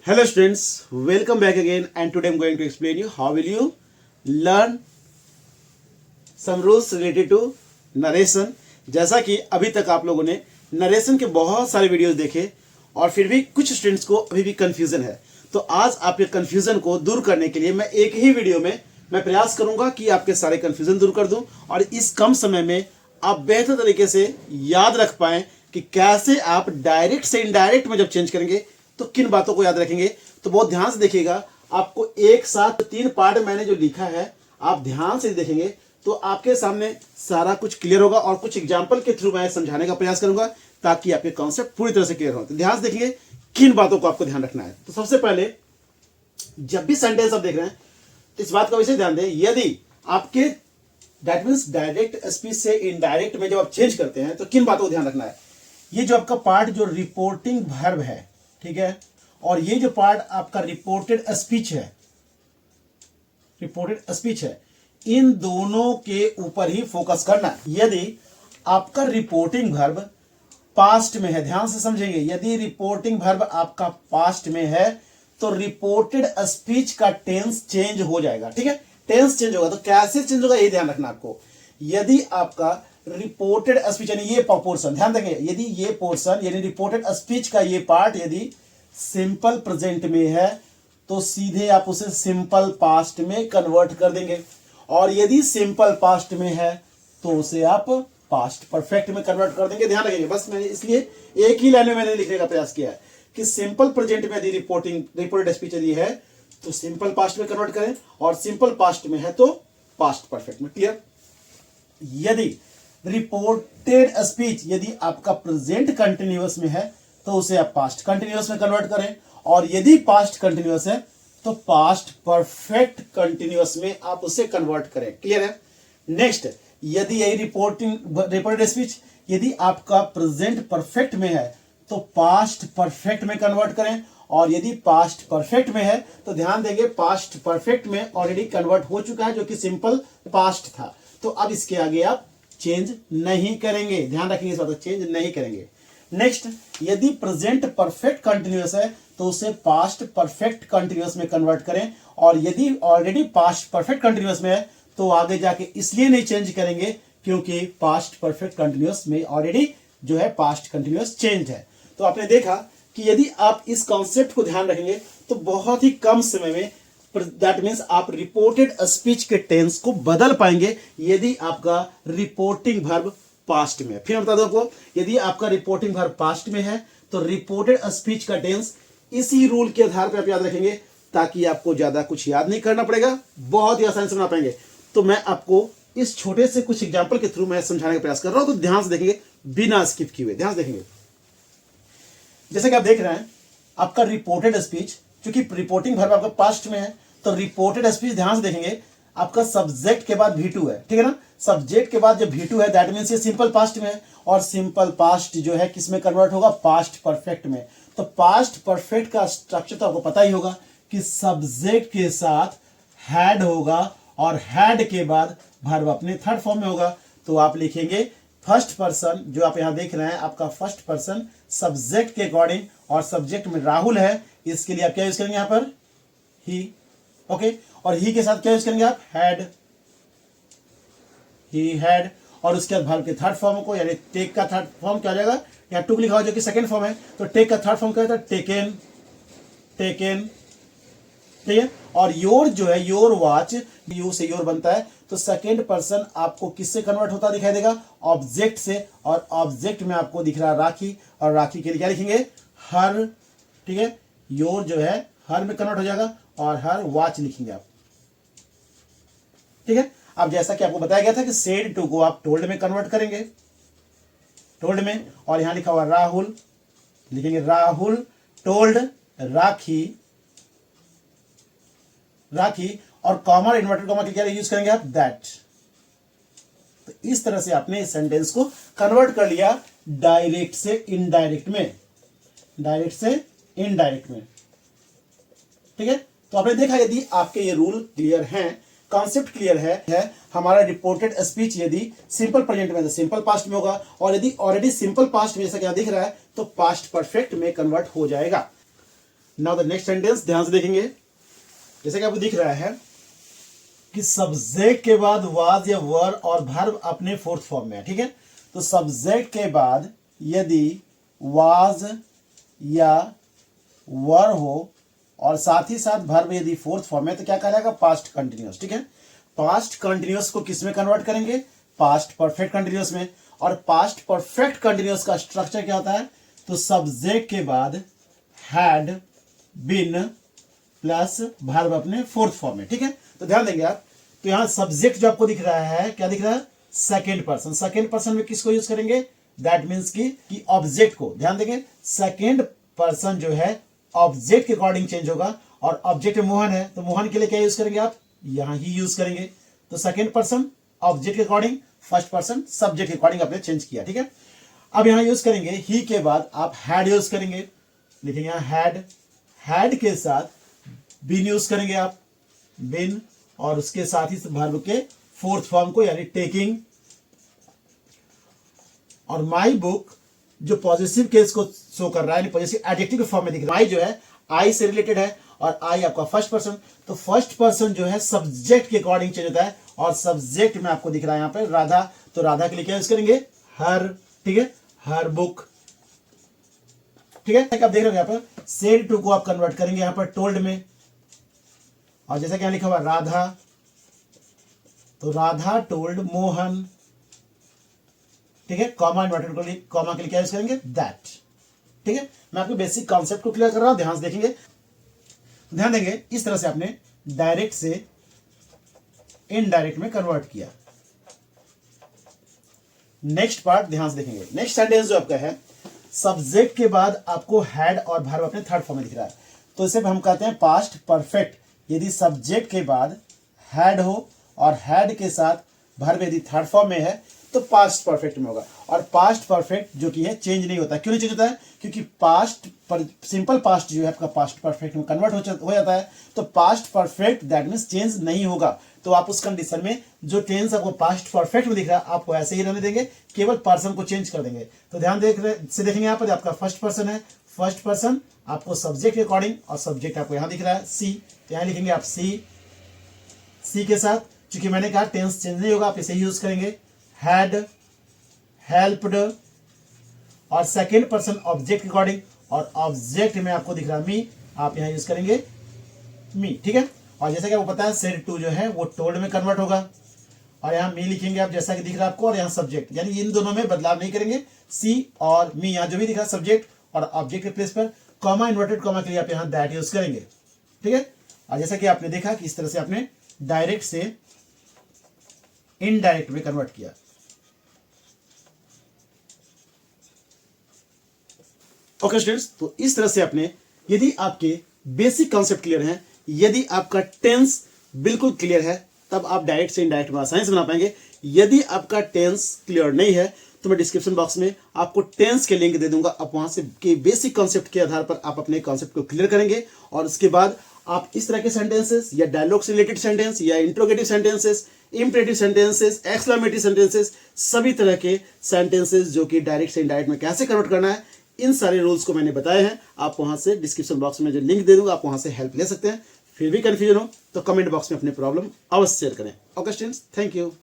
Hello students, welcome back again and today I'm going to explain you how will you learn some rules related to narration। जैसा कि अभी तक आप लोगों ने नरेशन के बहुत सारे वीडियोस देखे और फिर भी कुछ स्टूडेंट्स को अभी भी कंफ्यूजन है, तो आज आपके कंफ्यूजन को दूर करने के लिए मैं एक ही वीडियो में मैं प्रयास करूंगा कि आपके सारे कंफ्यूजन दूर कर दूं और इस कम समय में आप बेहतर तरीके से याद रख पाएं कि कैसे आप डायरेक्ट से इनडायरेक्ट में जब चेंज करेंगे तो किन बातों को याद रखेंगे। तो बहुत ध्यान से देखिएगा, आपको एक साथ 3 पार्ट मैंने जो लिखा है आप ध्यान से देखेंगे तो आपके सामने सारा कुछ क्लियर होगा और कुछ एग्जाम्पल के थ्रू मैं समझाने का प्रयास करूंगा ताकि आपके कॉन्सेप्ट पूरी तरह से क्लियर हो। तो ध्यान से देखिए किन बातों को आपको ध्यान रखना है। तो सबसे पहले जब भी सेंटेंस आप देख रहे हैं तो इस बात का विशेष ध्यान दें, यदि आपके दैट मीन्स डायरेक्ट स्पीच से इनडायरेक्ट में जब आप चेंज करते हैं तो किन बातों को ध्यान रखना है। ये जो आपका पार्ट जो रिपोर्टिंग वर्ब है, ठीक है, और ये जो पार्ट आपका रिपोर्टेड स्पीच है, रिपोर्टेड स्पीच है, इन दोनों के ऊपर ही फोकस करना है। यदि आपका रिपोर्टिंग वर्ब पास्ट में है, ध्यान से समझेंगे, यदि रिपोर्टिंग वर्ब आपका पास्ट में है तो रिपोर्टेड स्पीच का टेंस चेंज हो जाएगा। ठीक है, टेंस चेंज होगा, तो कैसे चेंज होगा ये ध्यान रखना आपको। यदि आपका रिपोर्टेड स्पीच यानी ये पोर्शन, ध्यान देंगे, यदि ये पोर्शन यानी रिपोर्टेड स्पीच का ये पार्ट यदि सिंपल प्रेजेंट में है तो सीधे आप उसे सिंपल पास्ट में कन्वर्ट कर देंगे, और यदि सिंपल पास्ट में है तो उसे आप पास्ट परफेक्ट में कन्वर्ट कर देंगे। ध्यान रखेंगे, बस मैंने इसलिए एक ही लाइन में मैंने लिखने का प्रयास किया है कि सिंपल प्रेजेंट में यदि रिपोर्टेड स्पीच यदि है तो सिंपल पास्ट में कन्वर्ट करें और सिंपल पास्ट में है तो पास्ट परफेक्ट में। क्लियर। यदि रिपोर्टेड स्पीच यदि आपका प्रेजेंट कंटिन्यूअस में है तो उसे आप पास्ट कंटिन्यूअस में कन्वर्ट करें, और यदि पास्ट कंटिन्यूअस है तो पास्ट परफेक्ट कंटिन्यूअस में आप उसे कन्वर्ट करें। क्लियर है। नेक्स्ट, यदि यही रिपोर्टेड स्पीच यदि आपका प्रेजेंट परफेक्ट में है तो पास्ट परफेक्ट में कन्वर्ट करें, और यदि पास्ट परफेक्ट में है तो ध्यान देंगे पास्ट परफेक्ट में ऑलरेडी कन्वर्ट हो चुका है जो कि सिंपल पास्ट था, तो अब इसके आगे आप चेंज नहीं करेंगे। ध्यान रखेंगे, इस बात को चेंज नहीं करेंगे। नेक्स्ट, यदि प्रेजेंट परफेक्ट कंटिन्यूअस है तो उसे पास्ट परफेक्ट कंटिन्यूअस में कन्वर्ट करें, और यदि ऑलरेडी पास्ट परफेक्ट कंटिन्यूअस में है तो आगे जाके इसलिए नहीं चेंज करेंगे क्योंकि पास्ट परफेक्ट कंटिन्यूअस में ऑलरेडी जो है पास्ट कंटिन्यूअस चेंज है। तो आपने देखा कि यदि आप इस कॉन्सेप्ट को ध्यान रखेंगे तो बहुत ही कम समय में दैट मीन्स आप रिपोर्टेड स्पीच के टेंस को बदल पाएंगे यदि आपका रिपोर्टिंग वर्ब पास्ट में है। फिर मैं बता दूं आपको, यदि आपका रिपोर्टिंग वर्ब पास्ट में है तो रिपोर्टेड स्पीच का टेंस इसी रूल के आधार पर आप याद रखेंगे ताकि आपको ज्यादा कुछ याद नहीं करना पड़ेगा, बहुत ही आसानी से बना पाएंगे। तो मैं आपको इस छोटे से कुछ एग्जाम्पल के थ्रू मैं समझाने का प्रयास कर रहा हूं, तो ध्यान से देखेंगे बिना स्किप किए हुए। ध्यान से देखेंगे, जैसे कि आप देख रहे हैं आपका रिपोर्टेड स्पीच, क्योंकि रिपोर्टिंग वर्ब आपका पास्ट में है तो रिपोर्टेड स्पीच ध्यान से देखेंगे आपका सब्जेक्ट के बाद V2 है। ठीक है ना, सब्जेक्ट के बाद जब V2 है दैट मीन्स ये सिंपल पास्ट में है, और सिंपल पास्ट जो है किस में कन्वर्ट होगा, पास्ट परफेक्ट में। तो पास्ट परफेक्ट का स्ट्रक्चर तो आपको पता ही होगा कि सब्जेक्ट के साथ हैड होगा और हैड के बाद वर्ब अपने थर्ड फॉर्म में होगा। तो आप लिखेंगे फर्स्ट पर्सन, जो आप यहां देख रहे हैं आपका फर्स्ट पर्सन सब्जेक्ट के अकॉर्डिंग, और सब्जेक्ट में राहुल है, इसके लिए आप क्या यूज करेंगे यहां पर, ही। ओके, और ही के साथ क्या यूज करेंगे आप, हैड, ही हैड, और उसके बाद वर्ब के थर्ड फॉर्म को यानी टेक का थर्ड फॉर्म क्या हो जाएगा, यहाँ टुक लिखा हुआ जो कि सेकंड फॉर्म है, तो टेक का थर्ड फॉर्म क्या होता है, टेकन, टेकन। ठीक है, और योर जो है, योर वॉच, यू से योर बनता है, तो सेकेंड पर्सन आपको किससे कन्वर्ट होता दिखाई देगा, ऑब्जेक्ट से, और ऑब्जेक्ट में आपको दिख रहा राखी, और राखी के लिए क्या लिखेंगे, हर। ठीक है, योर जो है हर में कन्वर्ट हो जाएगा और हर वॉच लिखेंगे आप। ठीक है, अब जैसा कि आपको बताया गया था कि सेड टू को आप टोल्ड में कन्वर्ट करेंगे, टोल्ड में, और यहां लिखा हुआ राहुल, लिखेंगे राहुल टोल्ड राखी, राखी, और कॉमा इन्वर्टेड कॉमा के क्या यूज करेंगे आप, दैट। तो इस तरह से आपने इस सेंटेंस को कन्वर्ट कर लिया डायरेक्ट से इनडायरेक्ट में, डायरेक्ट से इनडायरेक्ट में। ठीक है, तो आपने देखा यदि आपके ये रूल क्लियर हैं, कॉन्सेप्ट क्लियर है हमारा रिपोर्टेड स्पीच यदि सिंपल प्रेजेंट में तो सिंपल पास्ट में होगा, और यदि ऑलरेडी सिंपल पास्ट में जैसा क्या दिख रहा है तो पास्ट परफेक्ट में कन्वर्ट हो जाएगा। नाउ द नेक्स्ट सेंटेंस ध्यान से देखेंगे। जैसे कि आपको दिख रहा है कि सब्जेक्ट के बाद वाज या वर और वर्ब अपने फोर्थ फॉर्म में है, ठीक है। तो सब्जेक्ट के बाद यदि वाज या वर हो और साथ ही साथ वर्ब यदि फोर्थ फॉर्म में, तो क्या कहलाएगा? पास्ट कंटिन्यूअस, ठीक है। पास्ट कंटिन्यूअस को किस में कन्वर्ट करेंगे? पास्ट परफेक्ट कंटिन्यूअस में। और पास्ट परफेक्ट कंटिन्यूअस का स्ट्रक्चर क्या होता है? तो सब्जेक्ट के बाद हैड बीन प्लस वर्ब अपने फोर्थ फॉर्म में, ठीक है। तो ध्यान देंगे आप, तो यहां सब्जेक्ट जो आपको दिख रहा है, क्या दिख रहा है? Second person. सेकेंड पर्सन में किसको यूज करेंगे? दैट मीन्स कि ऑब्जेक्ट को। ध्यान देंगे, सेकेंड पर्सन जो है ऑब्जेक्ट के अकॉर्डिंग चेंज होगा, और ऑब्जेक्ट मोहन है तो मोहन के लिए क्या यूज करेंगे आप? यहां ही यूज करेंगे। तो सेकेंड पर्सन ऑब्जेक्ट के अकॉर्डिंग, फर्स्ट पर्सन सब्जेक्ट के अकॉर्डिंग आपने चेंज किया, ठीक है। अब यहां यूज करेंगे ही के बाद आप हैड यूज करेंगे, लिखेंगे यहां हैड। हैड के साथ बीन यूज करेंगे आप, बीन, और उसके साथ ही वर्ब के फोर्थ फॉर्म को यानी टेकिंग। और माई बुक जो पॉजिटिव केस को शो कर रहा है, पॉजिटिव एडजेक्टिव के फॉर्म में दिख रहा है। माई जो है आई से रिलेटेड है, और आई आपका फर्स्ट पर्सन, तो फर्स्ट पर्सन जो है सब्जेक्ट के अकॉर्डिंग चेंज होता है, और सब्जेक्ट में आपको दिख रहा है यहां पे राधा, तो राधा के लिए क्या यूज करेंगे? हर, ठीक है, हर बुक, ठीक है। आप देख रहे हो यहां पर सेड टू को आप कन्वर्ट करेंगे यहां पर टोल्ड में, और जैसा क्या लिखा हुआ राधा, तो राधा टोल्ड मोहन, ठीक है। कॉमा इन्वर्टेड कॉमा के लिए क्या यूज करेंगे? दैट, ठीक है। मैं आपको बेसिक कॉन्सेप्ट को क्लियर कर रहा हूं, ध्यान से देखेंगे। ध्यान देंगे, इस तरह से आपने डायरेक्ट से इनडायरेक्ट में कन्वर्ट किया। नेक्स्ट पार्ट ध्यान से देखेंगे। नेक्स्ट सेंटेंस जो आपका है, सब्जेक्ट के बाद आपको हैड और वर्ब अपने थर्ड फॉर्म में दिख रहा है, तो इसे हम कहते हैं पास्ट परफेक्ट। यदि सब्जेक्ट के बाद हैड हो और हैड के साथ वर्ब यदि थर्ड फॉर्म में है, तो पास्ट परफेक्ट में होगा। और पास्ट परफेक्ट जो कि है चेंज नहीं होता है। क्यों नहीं चेंज होता है? क्योंकि पास्ट पर सिंपल पास्ट जो है आपका पास्ट परफेक्ट में कन्वर्ट हो जाता है, तो past perfect that means change नहीं होगा। तो आप उस कंडीशन में जो टेंस आपको पास्ट परफेक्ट में दिख रहा है, आपको ऐसे ही रहने देंगे, केवल पर्सन को चेंज कर देंगे। तो ध्यान से देखेंगे यहाँ पर आपका फर्स्ट पर्सन है, फर्स्ट पर्सन आपको सब्जेक्ट के अकॉर्डिंग, और सब्जेक्ट आपको यहां दिख रहा है सी, तो यहां लिखेंगे आप सी। सी के साथ चूंकि मैंने कहा टेंस चेंज नहीं होगा, आप इसे यूज करेंगे हैड, हेल्प्ड, और सेकेंड पर्सन ऑब्जेक्ट के अकॉर्डिंग, और ऑब्जेक्ट में आपको दिख रहा है मी, आप यहां यूज करेंगे मी, ठीक है। और जैसा कि आपको पता है सेड टू जो है वो टोल्ड में कन्वर्ट होगा, और यहां मी लिखेंगे आप जैसा कि दिख रहा है आपको, और यहां सब्जेक्ट, यानी इन दोनों में बदलाव नहीं करेंगे। सी और मी यहां जो भी दिखा सब्जेक्ट और ऑब्जेक्ट के प्लेस पर, कॉमा इन्वर्टेड कॉमा के लिए आप यहां दैट यूज करेंगे, ठीक है। और जैसा कि आपने देखा कि इस तरह से आपने डायरेक्ट से इनडायरेक्ट में कन्वर्ट किया। ओके स्टूडेंट्स, तो इस तरह से आपने, यदि आपके बेसिक कॉन्सेप्ट क्लियर हैं, यदि आपका टेंस बिल्कुल क्लियर है, तब आप डायरेक्ट से इनडायरेक्ट में आसानी से बना पाएंगे। यदि आपका टेंस क्लियर नहीं है, तो मैं डिस्क्रिप्शन बॉक्स में आपको टेंस के लिंक दे दूंगा, आप वहां से के बेसिक कॉन्सेप्ट के आधार पर आप अपने कॉन्सेप्ट को क्लियर करेंगे, और उसके बाद आप इस तरह के सेंटेंसेस या डायलॉग से रिलेटेड सेंटेंस या interrogative sentences, imperative sentences, exclamatory sentences, सभी तरह के सेंटेंसेस जो कि डायरेक्ट से इनडायरेक्ट में कैसे कन्वर्ट करना है, इन सारे रूल्स को मैंने बताए हैं। आप वहां से डिस्क्रिप्शन बॉक्स में जो लिंक दे दूंगा, आप वहां से हेल्प ले सकते हैं। फिर भी कंफ्यूजन हो तो कमेंट बॉक्स में अपनी प्रॉब्लम अवश्य शेयर करें। Okay students, thank you.